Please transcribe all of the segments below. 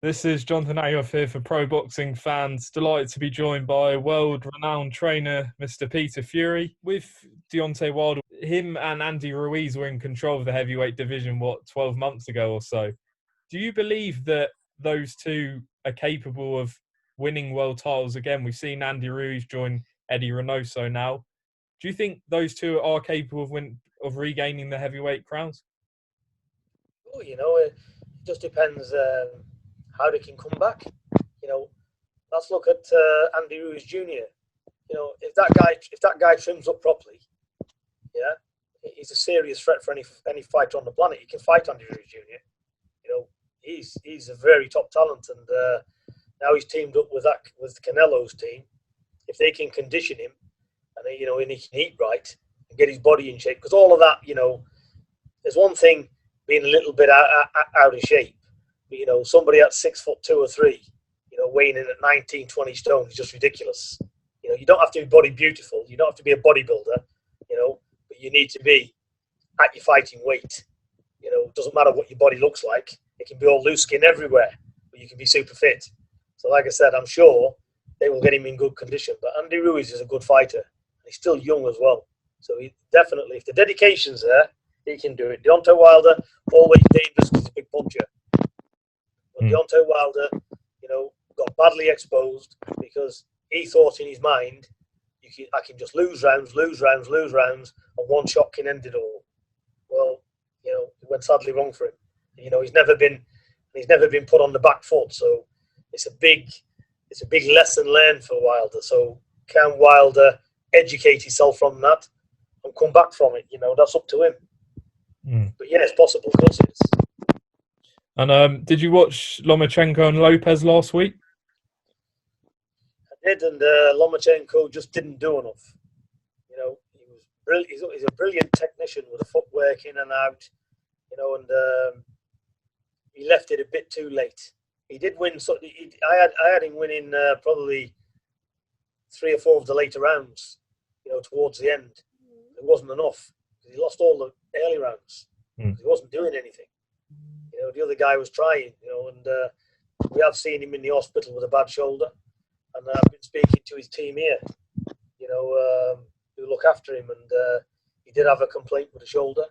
This is Jonathan Ayoff here for Pro Boxing Fans. Delighted to be joined by world-renowned trainer Mr. Peter Fury. With Deontay Wilder, him and Andy Ruiz were in control of the heavyweight division, 12 months ago or so. Do you believe that those two are capable of winning world titles again? We've seen Andy Ruiz join Eddie Reynoso now. Do you think those two are capable of regaining the heavyweight crowns? Oh, it just depends how they can come back. You know, let's look at Andy Ruiz Jr. If that guy trims up properly, yeah, he's a serious threat for any fighter on the planet. He can fight Andy Ruiz Jr. He's a very top talent, and now he's teamed up with Canelo's team. If they can condition him, and he can eat right and get his body in shape, because all of that, there's one thing being a little bit out of shape. But, somebody at 6'2" or 3, weighing in at 19, 20 stone is just ridiculous. You don't have to be body beautiful. You don't have to be a bodybuilder, but you need to be at your fighting weight. It doesn't matter what your body looks like. It can be all loose skin everywhere, but you can be super fit. So like I said, I'm sure they will get him in good condition. But Andy Ruiz is a good fighter. He's still young as well. So he definitely, if the dedication's there, he can do it. Deontay Wilder, always dangerous because he's a big puncher. But Deontay Wilder, got badly exposed because he thought in his mind, I can just lose rounds, and one shot can end it all. Well, it went sadly wrong for him. He's never been put on the back foot. So it's a big lesson learned for Wilder. So can Wilder educate himself from that and come back from it? That's up to him. But yeah, it's possible. Of course it is. And did you watch Lomachenko and Lopez last week? I did, and Lomachenko just didn't do enough. He's a brilliant technician with the footwork in and out. And he left it a bit too late. He did win. So I had him winning probably 3 or 4 of the later rounds. Towards the end, it wasn't enough. He lost all the early rounds. He wasn't doing anything. The other guy was trying. And we have seen him in the hospital with a bad shoulder. And I've been speaking to his team here. Who look after him, and he did have a complaint with the shoulder.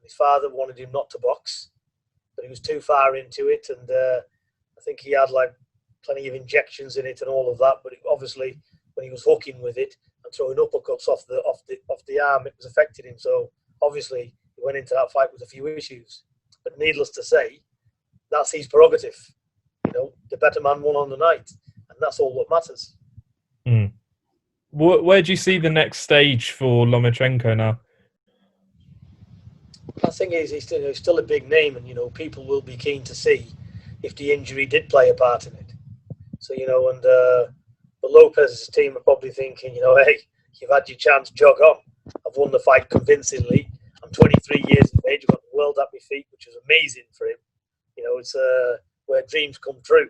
His father wanted him not to box, but he was too far into it, and I think he had plenty of injections in it and all of that. But obviously, when he was hooking with it and throwing uppercuts off the arm, it was affecting him. So obviously, he went into that fight with a few issues. But needless to say, that's his prerogative. The better man won on the night, and that's all what matters. Where do you see the next stage for Lomachenko now? I think he's still a big name, and people will be keen to see if the injury did play a part in it. So and the Lopez's team are probably thinking, hey, you've had your chance, jog on. I've won the fight convincingly. I'm 23 years of age. I've got the world at my feet, which is amazing for him. It's where dreams come true.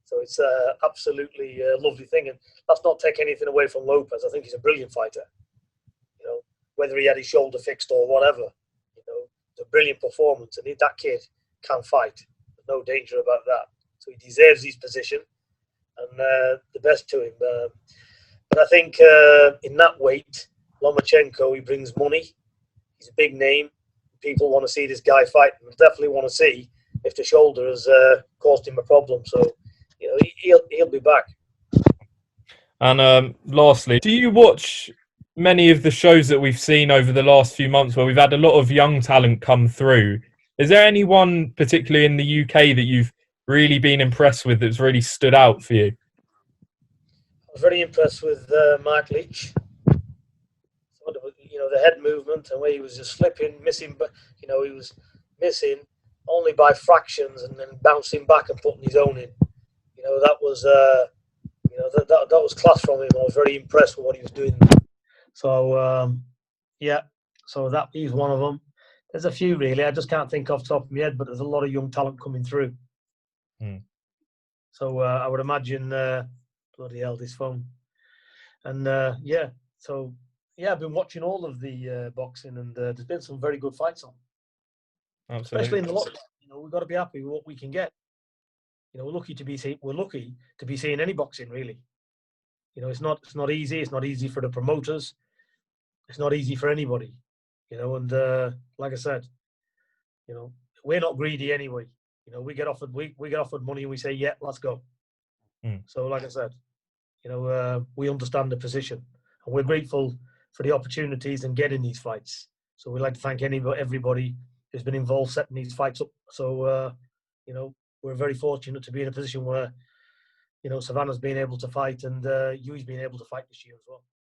So it's absolutely a lovely thing, and let's not take anything away from Lopez. I think he's a brilliant fighter. Whether he had his shoulder fixed or whatever. It's a brilliant performance, and that kid can fight. There's no danger about that. So he deserves his position, and the best to him. But I think in that weight, Lomachenko, he brings money. He's a big name. People want to see this guy fight. And definitely want to see if the shoulder has caused him a problem. So he'll be back. And lastly, do you watch many of the shows that we've seen over the last few months where we've had a lot of young talent come through? Is there anyone, particularly in the UK, that you've really been impressed with that's really stood out for you? I was very impressed with Mark Leach. The head movement and where he was just slipping, missing, but he was missing only by fractions and then bouncing back and putting his own in. That was that was class from him. I was very impressed with what he was doing. So so that he's one of them. There's a few really. I just can't think off the top of my head, but there's a lot of young talent coming through. So I would imagine bloody hell, this phone. And so I've been watching all of the boxing, and there's been some very good fights on. Absolutely. Especially in the lockdown. We've got to be happy with what we can get. You know, we're lucky to be seeing any boxing really. You know, it's not easy. It's not easy for the promoters. It's not easy for anybody. You know, and like I said, you know, we're not greedy anyway. You know, we get offered money and we say, yeah, let's go. So, like I said, you know, we understand the position and we're grateful for the opportunities and getting these fights. So we'd like to thank everybody who's been involved setting these fights up. So, you know, we're very fortunate to be in a position where, you know, Savannah's been able to fight and Yui's been able to fight this year as well.